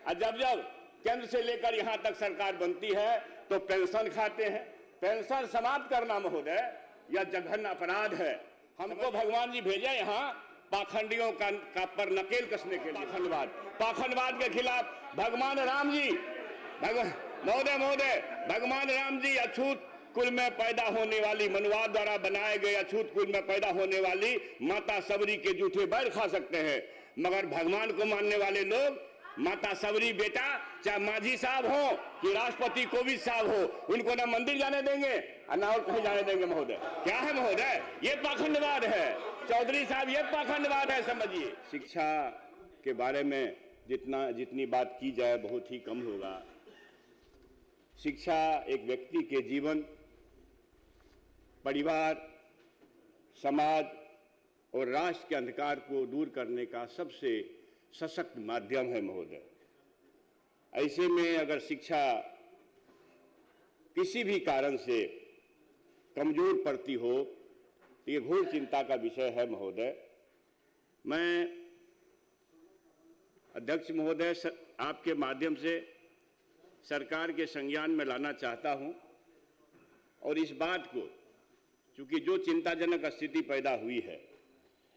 और जब जब केंद्र से लेकर यहां तक सरकार बनती है तो पेंशन खाते हैं। पेंशन समाप्त करना महोदय यह जघन्य अपराध है। हमको भगवान जी भेजे यहाँ पाखंडियों का पर नकेल कसने के लिए। पाखंडवाद के खिलाफ भगवान राम जी महोदय भगवान राम जी अछूत कुल में पैदा होने वाली, मनुवाद द्वारा बनाए गए अछूत कुल में पैदा होने वाली माता सबरी के जूठे बैर खा सकते हैं, मगर भगवान को मानने वाले लोग माता सबरी बेटा चाहे मांझी साहब हो कि राष्ट्रपति कोविंद साहब हो, उनको ना मंदिर जाने देंगे और ना और कहीं जाने देंगे। महोदय क्या है महोदय? ये पाखंडवाद है चौधरी साहब, ये पाखंडवाद है, समझिए। शिक्षा के बारे में जितनी बात की जाए बहुत ही कम होगा। शिक्षा एक व्यक्ति के जीवन, परिवार, समाज और राष्ट्र के अंधकार को दूर करने का सबसे सशक्त माध्यम है महोदय। ऐसे में अगर शिक्षा किसी भी कारण से कमजोर पड़ती हो तो ये घोर चिंता का विषय है महोदय। मैं अध्यक्ष महोदय आपके माध्यम से सरकार के संज्ञान में लाना चाहता हूं और इस बात को, चूंकि जो चिंताजनक स्थिति पैदा हुई है,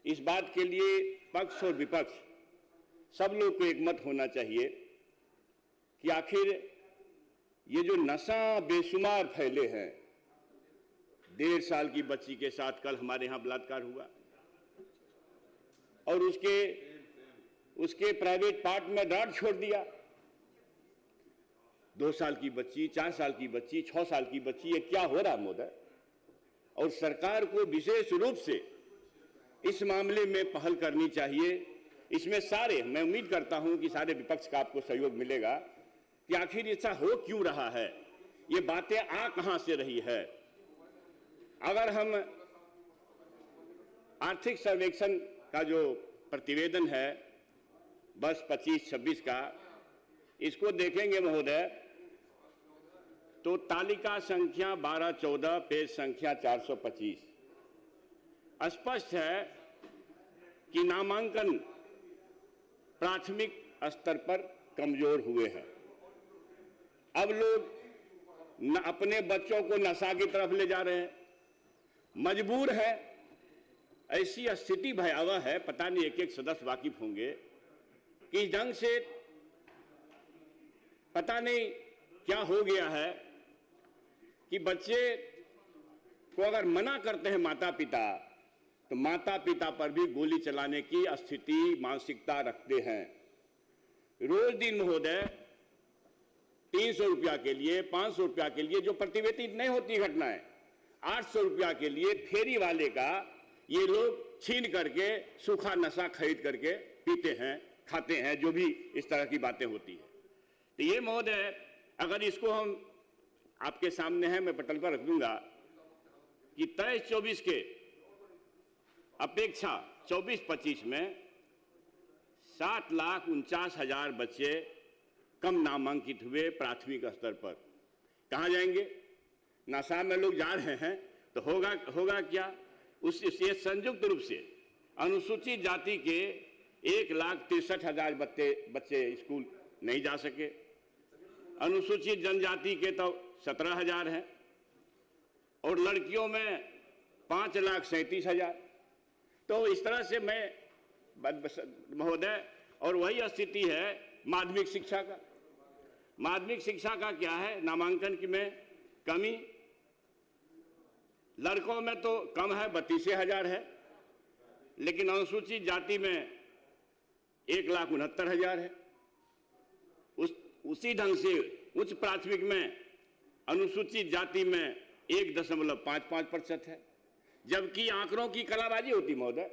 इस बात के लिए पक्ष और विपक्ष सब लोग को एकमत होना चाहिए कि आखिर ये जो नशा बेशुमार फैले हैं, 1.5 साल की बच्ची के साथ कल हमारे यहां बलात्कार हुआ और उसके प्राइवेट पार्ट में रॉड छोड़ दिया, 2 साल की बच्ची, 4 साल की बच्ची, 6 साल की बच्ची, ये क्या हो रहा महोदय? और सरकार को विशेष रूप से इस मामले में पहल करनी चाहिए। इसमें सारे, मैं उम्मीद करता हूं कि सारे विपक्ष का आपको सहयोग मिलेगा कि आखिर ऐसा हो क्यों रहा है, ये बातें आ कहां से रही है। अगर हम आर्थिक सर्वेक्षण का जो प्रतिवेदन है वर्ष 25-26 का, इसको देखेंगे महोदय तो तालिका संख्या 12-14 पेज संख्या 425 स्पष्ट है कि नामांकन प्राथमिक स्तर पर कमजोर हुए हैं। अब लोग अपने बच्चों को नशा की तरफ ले जा रहे हैं, मजबूर है। ऐसी स्थिति भयावह है, पता नहीं एक सदस्य वाकिफ होंगे कि इस ढंग से पता नहीं क्या हो गया है कि बच्चे को अगर मना करते हैं माता पिता तो माता पिता पर भी गोली चलाने की स्थिति, मानसिकता रखते हैं। रोज दिन महोदय 300 रुपया के लिए, 500 रुपया के लिए, जो प्रतिवेदित नहीं होती घटनाएं, 800 रुपया के लिए फेरी वाले का ये लोग छीन करके सूखा नशा खरीद करके पीते हैं, खाते हैं, जो भी इस तरह की बातें होती है। तो ये महोदय अगर इसको हम आपके सामने है, मैं पटल पर रख दूंगा कि 23-24 के अपेक्षा 24-25 में 7,49,000 बच्चे कम नामांकित हुए प्राथमिक स्तर पर। कहाँ जाएंगे? नशा में लोग जा रहे हैं तो होगा क्या? उससे संयुक्त रूप से अनुसूचित जाति के 1,63,000 बच्चे स्कूल नहीं जा सके, अनुसूचित जनजाति के तो 17,000 हैं और लड़कियों में 5,37,000। तो इस तरह से मैं महोदय, और वही स्थिति है माध्यमिक शिक्षा का। माध्यमिक शिक्षा का क्या है? नामांकन की में कमी, लड़कों में तो कम है, 32,000 है, लेकिन अनुसूचित जाति में 1,69,000 है। उसी ढंग से उच्च प्राथमिक में अनुसूचित जाति में 1.55% है, जबकि आंकड़ों की कलाबाजी होती महोदय।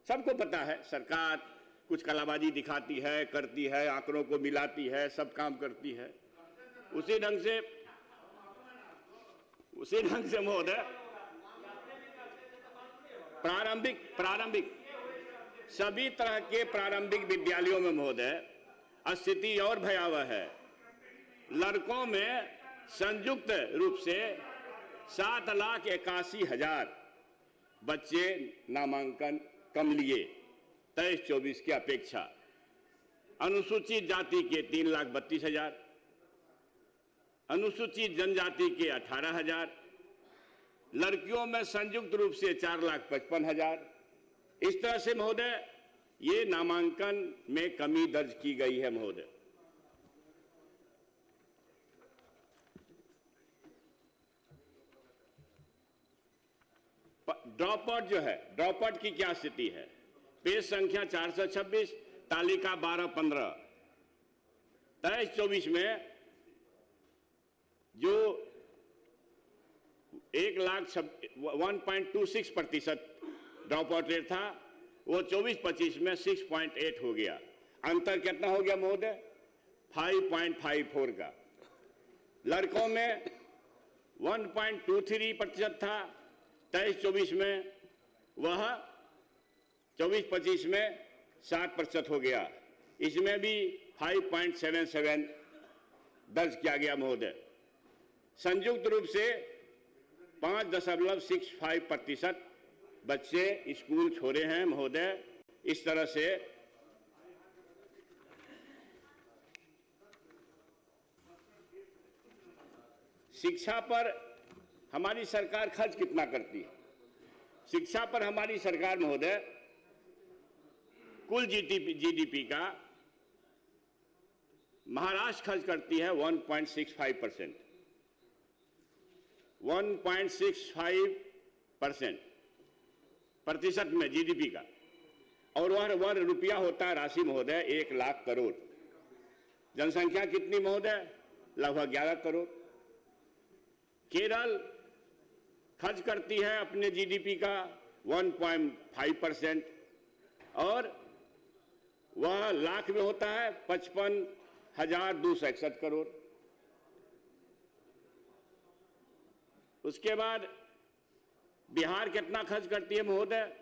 सबको पता है, सरकार कुछ कलाबाजी दिखाती है, करती है, आंकड़ों को मिलाती है, सब काम करती है। उसी ढंग से महोदय प्रारंभिक सभी तरह के प्रारंभिक विद्यालयों में महोदय स्थिति और भयावह है। लड़कों में संयुक्त रूप से 7,81,000 बच्चे नामांकन कम लिए 23-24 की अपेक्षा। अनुसूचित जाति के 3,32,000, अनुसूचित जनजाति के 18,000, लड़कियों में संयुक्त रूप से 4,55,000। इस तरह से महोदय ये नामांकन में कमी दर्ज की गई है महोदय। ड्रॉप आउट जो है, ड्रॉप आउट की क्या स्थिति है? पेज संख्या 426, तालिका 12-15, 23-24 में जो 1,26% ड्रॉप आउट रेट था, वो 24-25 में 6.8 हो गया। अंतर कितना हो गया महोदय? 5.54 का। लड़कों में 1.23% था 23-24 में, वह 24-25 में 7% हो गया। इसमें भी 5.77 दर्ज किया गया महोदय। संयुक्त रूप से 5.65% बच्चे स्कूल छोड़े हैं महोदय। इस तरह से शिक्षा पर हमारी सरकार खर्च कितना करती है? शिक्षा पर हमारी सरकार महोदय कुल जीडीपी का महाराष्ट्र खर्च करती है 1.65%, 1.65% प्रतिशत में जीडीपी का, और वह रुपया होता है राशि महोदय 1 लाख करोड़। जनसंख्या कितनी महोदय? लगभग 11 करोड़। केरल खर्च करती है अपने जीडीपी का 1.5%, और वह लाख में होता है 55,261 करोड़। उसके बाद बिहार कितना खर्च करती है महोदय?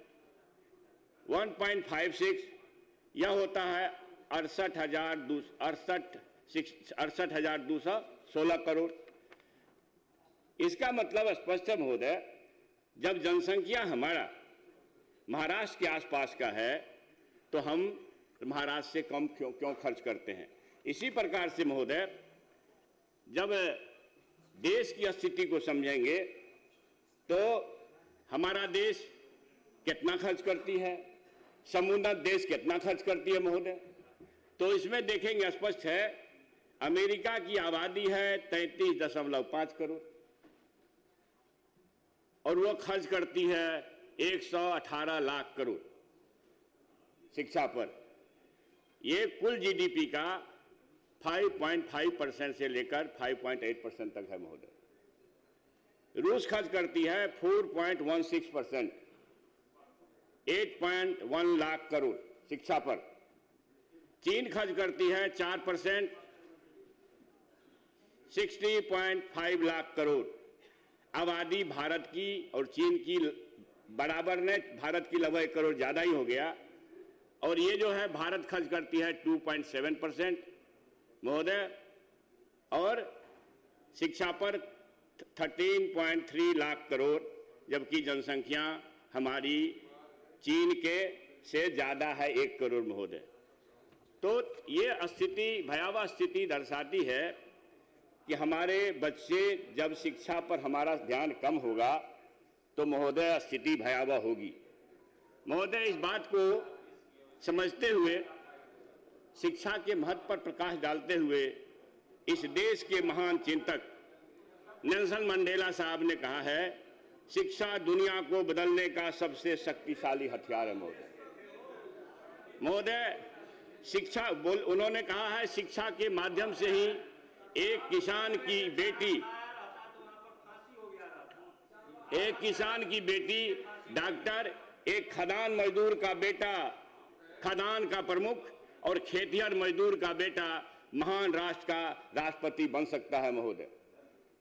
1.56, यह होता है 68,216 करोड़। इसका मतलब स्पष्ट है महोदय, जब जनसंख्या हमारा महाराष्ट्र के आसपास का है तो हम महाराष्ट्र से कम क्यों खर्च करते हैं। इसी प्रकार से महोदय जब देश की स्थिति को समझेंगे तो हमारा देश कितना खर्च करती है, समुन्नत देश कितना खर्च करती है महोदय, तो इसमें देखेंगे स्पष्ट है। अमेरिका की आबादी है 33.5 करोड़ और वो खर्च करती है 118 लाख करोड़ शिक्षा पर। ये कुल जीडीपी का 5.5% से लेकर 5.8% तक है महोदय। रूस खर्च करती है 4.16%, 8.1 लाख करोड़ शिक्षा पर। चीन खर्च करती है 4%, 60.5 लाख करोड़। आबादी भारत की और चीन की बराबर ने, भारत की लगभग 1 करोड़ ज्यादा ही हो गया। और ये जो है भारत खर्च करती है 2.7% महोदय, और शिक्षा पर 13.3 लाख करोड़, जबकि जनसंख्या हमारी चीन के से ज्यादा है 1 करोड़ महोदय। तो ये स्थिति, भयावह स्थिति दर्शाती है कि हमारे बच्चे, जब शिक्षा पर हमारा ध्यान कम होगा तो महोदय स्थिति भयावह होगी महोदय। इस बात को समझते हुए, शिक्षा के महत्व पर प्रकाश डालते हुए, इस देश के महान चिंतक नेल्सन मंडेला साहब ने कहा है, शिक्षा दुनिया को बदलने का सबसे शक्तिशाली हथियार है महोदय। शिक्षा उन्होंने कहा है, शिक्षा के माध्यम से ही एक किसान की बेटी डॉक्टर, एक खदान मजदूर का बेटा खदान का प्रमुख, और खेतिहर मजदूर का बेटा महान राष्ट्र का राष्ट्रपति बन सकता है महोदय।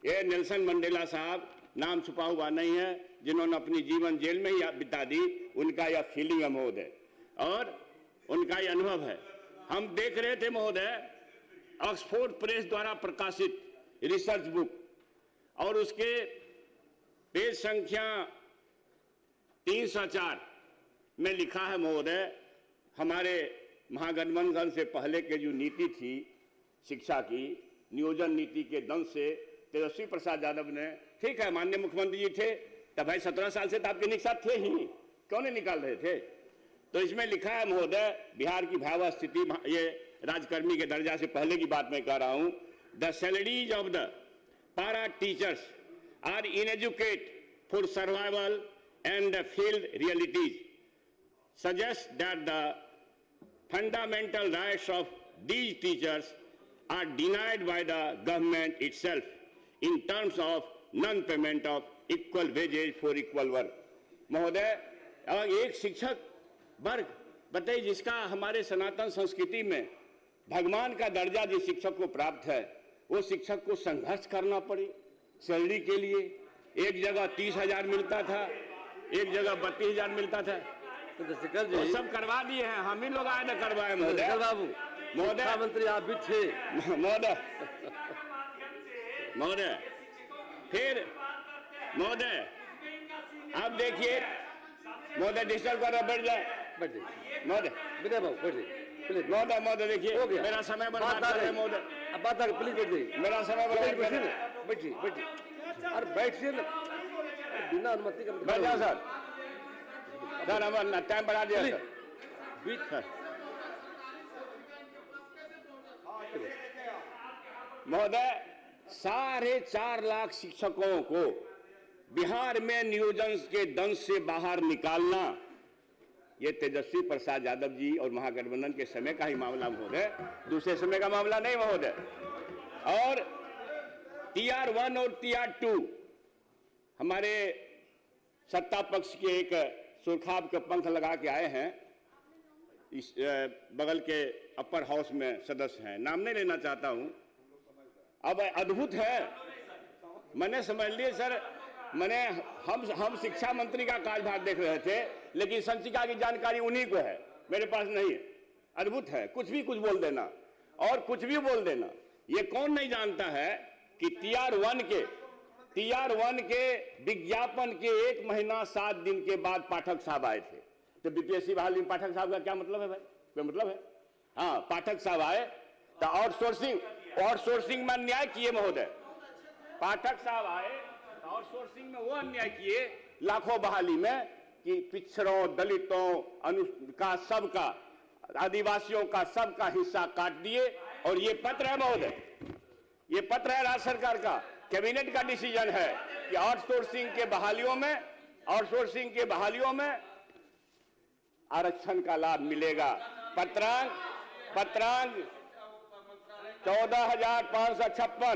ये नेल्सन मंडेला साहब नाम छुपा हुआ नहीं है, जिन्होंने अपनी जीवन जेल में ही बिता दी, उनका यह फीलिंग है महोदय, और उनका यह अनुभव है। हम देख रहे थे महोदय, ऑक्सफोर्ड प्रेस द्वारा प्रकाशित रिसर्च बुक, और उसके पेज संख्या 304 में लिखा है महोदय, हमारे महागठबंधन से पहले के जो नीति थी शिक्षा की, नियोजन नीति के दंश से तेजस्वी प्रसाद यादव ने, ठीक है माननीय मुख्यमंत्री जी थे तब भाई 17 साल से तो आपके निकसाथ थे ही, क्यों नहीं निकाल रहे थे? तो इसमें लिखा है महोदय, बिहार की भयावह स्थिति, ये राजकर्मी के दर्जा से पहले की बात मैं कह रहा हूं, the salaries of the para teachers are inadequate for survival and the field realities suggest that the fundamental rights of these teachers are denied by the government itself in terms of non-payment of equal wages for equal work. महोदय, एक शिक्षक वर्ग बताइए जिसका हमारे सनातन संस्कृति में भगवान का दर्जा जिस शिक्षक को प्राप्त है, वो शिक्षक को संघर्ष करना पड़े सैलरी के लिए। एक जगह 30,000 मिलता था, एक जगह 32,000 मिलता था, तो सब करवा दिए हैं, हम ही लोग आए ना करवाए महोदय। बाबू महोदय मंत्री आप भी थे महोदय, महोदय फिर महोदय आप देखिए महोदय डिस्टर्ब कर रहा, बैठ जाए महोदय, विनय बाबू बैठ जाइए महोदय, महोदय देखिए मेरा समय बर्बाद कर रहे हैं महोदय, अब बात आ रही, प्लीज बैठ जाइए, मेरा समय बर्बाद कर रहे हैं, बैठिए बैठिए, अरे बैठिए ना, बिना अनुमति का बैठ जाओ सर, सर हम टाइम बढ़ा दिया सर, बीच महोदय 4.5 लाख शिक्षकों को बिहार में नियोजन के दंश से बाहर निकालना, ये तेजस्वी प्रसाद यादव जी और महागठबंधन के समय का ही मामला महोदय, दूसरे समय का मामला नहीं महोदय। और TR1 और TR2 हमारे सत्ता पक्ष के एक सुरखाब के पंख लगा के आए हैं, इस बगल के अपर हाउस में सदस्य हैं, नाम नहीं लेना चाहता हूं। अब अद्भुत है, मैंने समझ लिए सर, मैंने हम शिक्षा मंत्री का कार्यभार देख रहे थे, लेकिन संचिका की जानकारी उन्हीं को है, मेरे पास नहीं है। अद्भुत है, कुछ भी कुछ बोल देना और कुछ भी बोल देना। ये कौन नहीं जानता है कि TR1 के विज्ञापन के 1 महीना 7 दिन के बाद पाठक साहब आए थे। तो बीपीएससी बहाली में पाठक साहब का क्या मतलब है भाई? क्या मतलब है? हाँ, पाठक साहब आए तो आउटसोर्सिंग में अन्याय किए महोदय। पाठक साहब आए तो आउटसोर्सिंग में वो अन्याय किए लाखों बहाली में कि पिछड़ों, दलितों का, सबका, आदिवासियों का सबका हिस्सा काट दिए। और ये पत्र है महोदय, ये पत्र है राज्य सरकार का, कैबिनेट का डिसीजन है कि आउटसोर्सिंग के बहालियों में आरक्षण का लाभ मिलेगा। पत्रांक 14,556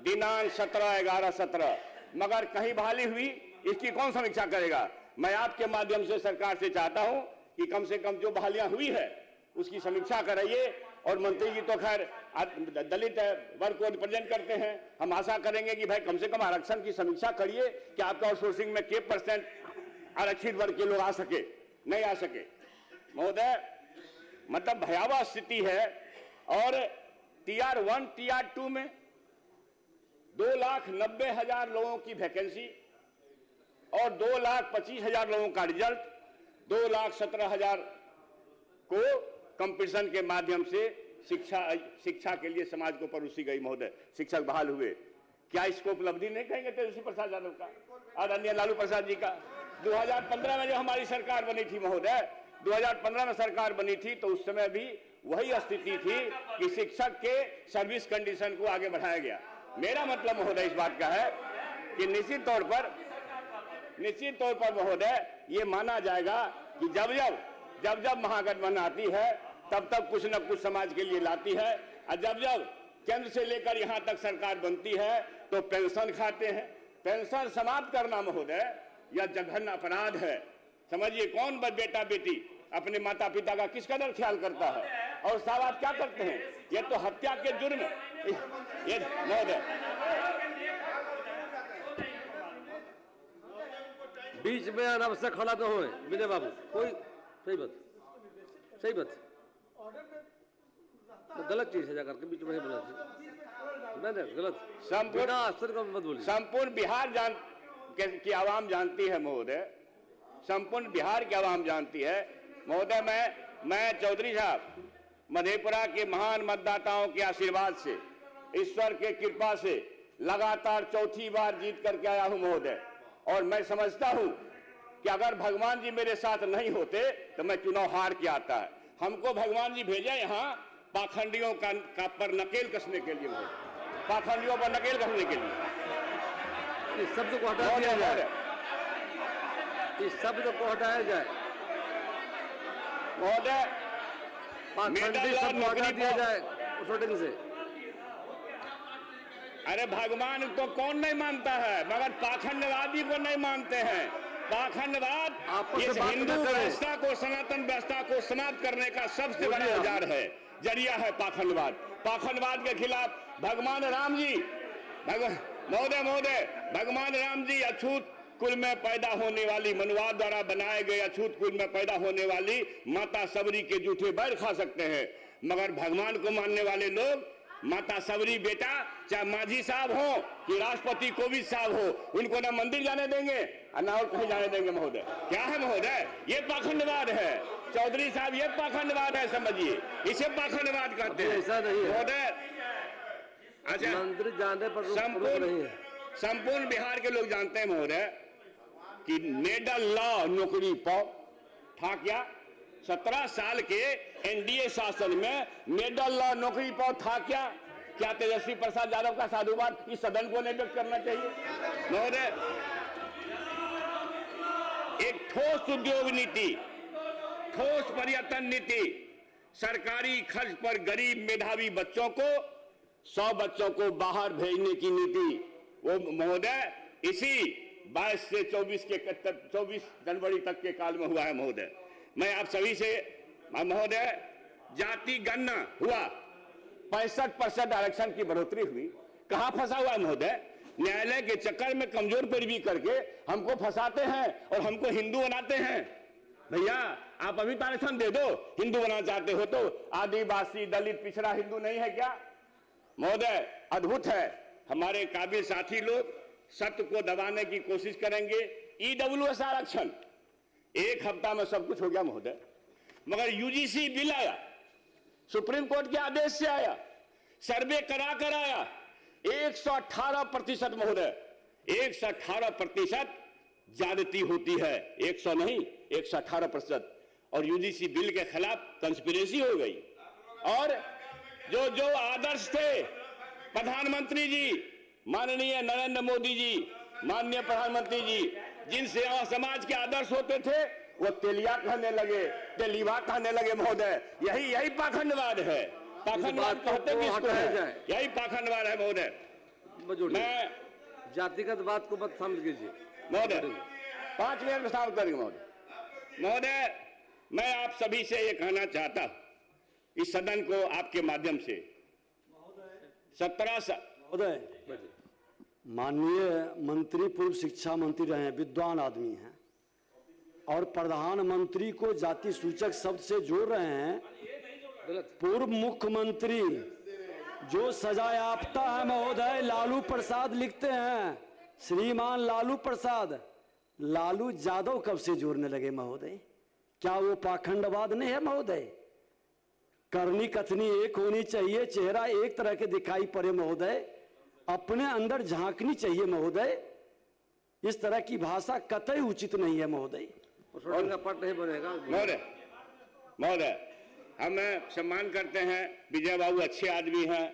दिनांक 17/11/17। मगर कहीं बहाली हुई, इसकी कौन समीक्षा करेगा? मैं आपके माध्यम से सरकार से चाहता हूं कि कम से कम जो बहालियां हुई है उसकी समीक्षा कराइए। और मंत्री जी तो खैर दलित वर्ग को रिप्रेजेंट करते हैं, हम आशा करेंगे कि भाई कम से कम आरक्षण की समीक्षा करिए कि आपका आउटसोर्सिंग में कितने % आरक्षित वर्ग के लोग आ सके, नहीं आ सके। महोदय मतलब भयावह स्थिति है। और TR1 TR2 में 2,90,000 लोगों की वैकेंसी और 2,25,000 लोगों का रिजल्ट, 2,17,000 को कंपटीशन के माध्यम से शिक्षा के लिए समाज को परोसी गई महोदय, शिक्षक बहाल हुए। क्या इसको उपलब्धि नहीं कहेंगे तेजस्वी प्रसाद यादव का और अन्य लालू प्रसाद जी का? 2015 में जो हमारी सरकार बनी थी महोदय, 2015 में सरकार बनी थी तो उस समय भी वही स्थिति थी कि शिक्षक के सर्विस कंडीशन को आगे बढ़ाया गया। मेरा मतलब महोदय इस बात का है कि निश्चित तौर पर महोदय ये माना जाएगा कि जब महागठबंधन आती है तब कुछ न कुछ समाज के लिए लाती है, और जब केंद्र से लेकर यहां तक सरकार बनती है तो पेंशन खाते हैं। पेंशन समाप्त करना महोदय यह जघन्य अपराध है। समझिए कौन बेटा बेटी अपने माता पिता का किस कदर ख्याल करता है, और साहब आप क्या करते हैं? ये तो हत्या के जुर्म ये महोदय। बीच में अनावश्यक खड़ा तो हो विनय बाबू, कोई सही बात तो गलत चीज है जाकर के बीच में बोला नहीं गलत। संपूर्ण बिहार की आवाम जानती है महोदय, संपूर्ण बिहार की आवाम जानती है महोदय। मैं चौधरी साहब मधेपुरा के महान मतदाताओं के आशीर्वाद से, ईश्वर के कृपा से लगातार चौथी बार जीत करके आया हूं महोदय। और मैं समझता हूं कि अगर भगवान जी मेरे साथ नहीं होते तो मैं चुनाव हार के आता है। हमको भगवान जी भेजे यहाँ पाखंडियों का पर नकेल कसने के लिए, पाखंडियों पर नकेल कसने के लिए। इस शब्द को हटा दिया जाए, इस शब्द को हटाया जाए महोदय। पाखंडी शब्द हटा दिया जाए वोटिंग से। अरे भगवान तो कौन नहीं मानता है, मगर पाखंडवादी को नहीं मानते हैं। पाखंडवाद इस हिंदू व्यवस्था को, सनातन व्यवस्था को समाप्त करने का सबसे बड़ा औजार है, जरिया है पाखंडवाद। पाखंडवाद के खिलाफ भगवान राम जी, महोदय भगवान राम जी अछूत कुल में पैदा होने वाली, मनुवाद द्वारा बनाए गए अछूत कुल में पैदा होने वाली माता सबरी के जूठे बैर खा सकते हैं, मगर भगवान को मानने वाले लोग माता सबरी बेटा चाहे मांझी साहब हो कि राष्ट्रपति कोविंद साहब हो, उनको ना मंदिर जाने देंगे और ना और कहीं जाने देंगे महोदय। क्या है महोदय? ये पाखंडवाद है चौधरी साहब, ये पाखंडवाद है, समझिए, इसे पाखंडवाद कहते हैं। ऐसा नहीं है महोदय। अच्छा, मंदिर जाने पर संपूर्ण बिहार के लोग जानते हैं महोदय कि मेडल लॉ नौकरी पाओ था क्या? 17 साल के एनडीए शासन में मेडल लॉ नौकरी पाओ था क्या? क्या तेजस्वी प्रसाद यादव का साधुवाद इस सदन को नहीं व्यक्त करना चाहिए महोदय? एक ठोस उद्योग नीति, ठोस पर्यटन नीति, सरकारी खर्च पर गरीब मेधावी बच्चों को, 100 बच्चों को बाहर भेजने की नीति, वो महोदय इसी 22 से 24 जनवरी तक के काल में हुआ है महोदय। मैं आप सभी से महोदय, जाति गणना हुआ, 65% आरक्षण की बढ़ोतरी हुई, कहां फंसा हुआ है महोदय? न्यायालय के चक्कर में कमजोर पैरवी करके हमको फंसाते हैं और हमको हिंदू बनाते हैं। भैया आप अभी तो आरक्षण दे दो, हिंदू बनाना चाहते हो तो। आदिवासी, दलित, पिछड़ा हिंदू नहीं है क्या महोदय? अद्भुत है। हमारे काबिल साथी लोग सत्य को दबाने की कोशिश करेंगे। ईडब्ल्यूएस आरक्षण 1 हफ्ता में सब कुछ हो गया महोदय, मगर यूजीसी बिल आया, सुप्रीम कोर्ट के आदेश से आया, सर्वे करा कर आया, 118% महोदय, 118% ज्यादती होती है, 100 नहीं 118%। और यूजीसी बिल के खिलाफ कंस्पिरेसी हो गई। और जो आदर्श थे प्रधानमंत्री जी, माननीय नरेंद्र मोदी जी, माननीय प्रधानमंत्री जी, जिनसे समाज के आदर्श होते थे, वो तेलिया कहने लगे, तेलीवा कहने लगे महोदय। यही पाखंडवाद है। पाखंडवाद कहते किसको है? यही पाखंडवाद है महोदय। मैं जातिगत बात को मत समझ लीजिए महोदय, 5 मिनट में समाप्त करेंगे महोदय। महोदय, मैं आप सभी से ये कहना चाहता हूं, इस सदन को आपके माध्यम से 17 साल महोदय, माननीय मंत्री पूर्व शिक्षा मंत्री रहे हैं, विद्वान आदमी हैं, और प्रधानमंत्री को जाति सूचक शब्द से जोड़ रहे हैं। पूर्व मुख्यमंत्री जो सजायाफ्ता है महोदय, लालू प्रसाद लिखते हैं, श्रीमान लालू प्रसाद। लालू यादव कब से जोड़ने लगे महोदय? क्या वो पाखंडवाद नहीं है महोदय? करनी कथनी एक होनी चाहिए, चेहरा एक तरह के दिखाई पड़े महोदय, अपने अंदर झांकनी चाहिए महोदय। इस तरह की भाषा कतई उचित नहीं है महोदय। का पट नहीं बनेगा महोदय। हम सम्मान करते हैं, विजय बाबू अच्छे आदमी हैं,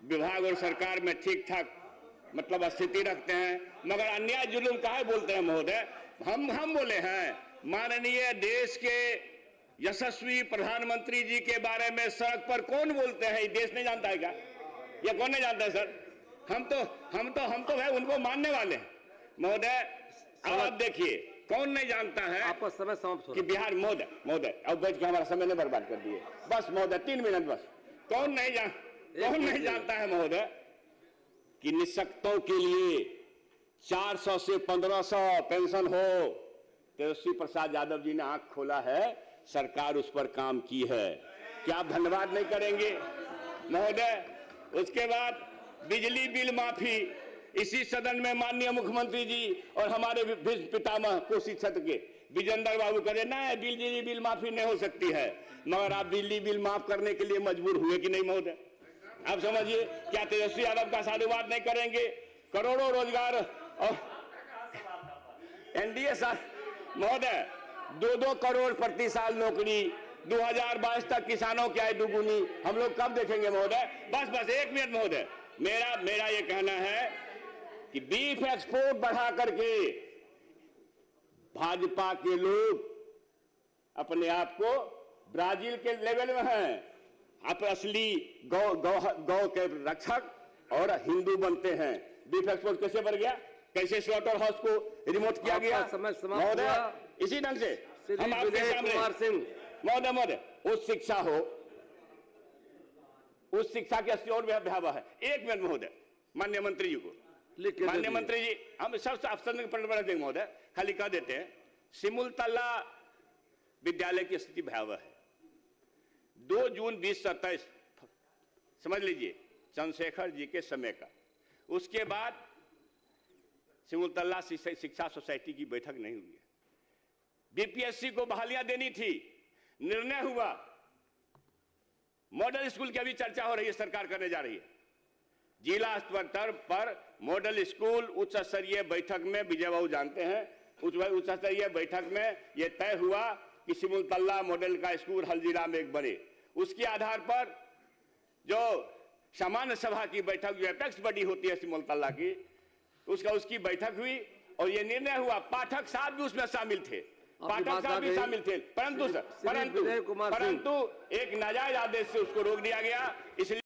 विभाग और सरकार में ठीक ठाक मतलब स्थिति रखते हैं, मगर अन्याय जुलूम काहे बोलते हैं महोदय? हम बोले हैं माननीय देश के यशस्वी प्रधानमंत्री जी के बारे में सड़क पर कौन बोलते हैं? ये देश नहीं जानता है क्या? ये कौन नहीं जानता है सर? हम तो भाई उनको मानने वाले हैं महोदय। अब आप देखिए, कौन नहीं जानता है आपका समय समाप्त हो कि बिहार महोदय अब बैठ के हमारा समय नहीं बर्बाद कर दिए। बस महोदय 3 मिनट बस। कौन नहीं जानता है महोदय कि निःशक्तों के लिए 400 से 1500 पेंशन हो? तेजस्वी प्रसाद यादव जी ने आंख खोला है, सरकार उस पर काम की है। क्या आप धन्यवाद नहीं करेंगे महोदय? उसके बाद बिजली बिल माफी, इसी सदन में माननीय मुख्यमंत्री जी और हमारे भीष्म पितामह कोसी क्षेत्र के विजेंद्र बाबू कहे ना बिजली बिल माफी नहीं हो सकती है, मगर आप बिजली बिल माफ करने के लिए मजबूर हुए कि नहीं महोदय? आप समझिए, क्या तेजस्वी यादव का साधुवाद नहीं करेंगे? करोड़ों रोजगार और एनडीए महोदय 2-2 करोड़ प्रति साल नौकरी, 2022 तक किसानों की आय दुगुनी, हम लोग कब देखेंगे महोदय? बस 1 मिनट महोदय, मेरा ये कहना है कि बीफ एक्सपोर्ट बढ़ा करके भाजपा के लोग अपने आप को ब्राजील के लेवल में हैं। आप असली गौ के रक्षक और हिंदू बनते हैं। बीफ एक्सपोर्ट कैसे बढ़ गया? कैसे स्लॉटर हाउस को रिमोट किया गया महोदय? इसी ढंग से हम आपके सामने महोदय उस शिक्षा की अस्थिति और भयावह है। 1 मिनट महोदय, माननीय मंत्री जी को, माननीय मंत्री जी, हम सब अफसर बढ़ देंगे महोदय, खाली कह देते हैं सिमुलतला विद्यालय की स्थिति भयावह है। 2 जून 2027 समझ लीजिए चंद्रशेखर जी के समय का, उसके बाद सिमुलतला शिक्षा सोसाइटी की बैठक नहीं हुई है। बीपीएससी को बहालियां देनी थी, निर्णय हुआ। मॉडल स्कूल की अभी चर्चा हो रही है, सरकार करने जा रही है। जिला स्तर पर मॉडल स्कूल उच्च स्तरीय बैठक में, विजय बाबू जानते हैं, उच्च स्तरीय बैठक में यह तय हुआ कि सिमुलतला मॉडल का स्कूल हर जिला में एक बने। उसके आधार पर जो सामान्य सभा की बैठक, जो एपेक्स बॉडी होती है सिमुलतला की, उसकी बैठक हुई और यह निर्णय हुआ। पाठक साहब भी उसमें शामिल थे, परंतु एक नाजायज आदेश से उसको रोक दिया गया। इसलिए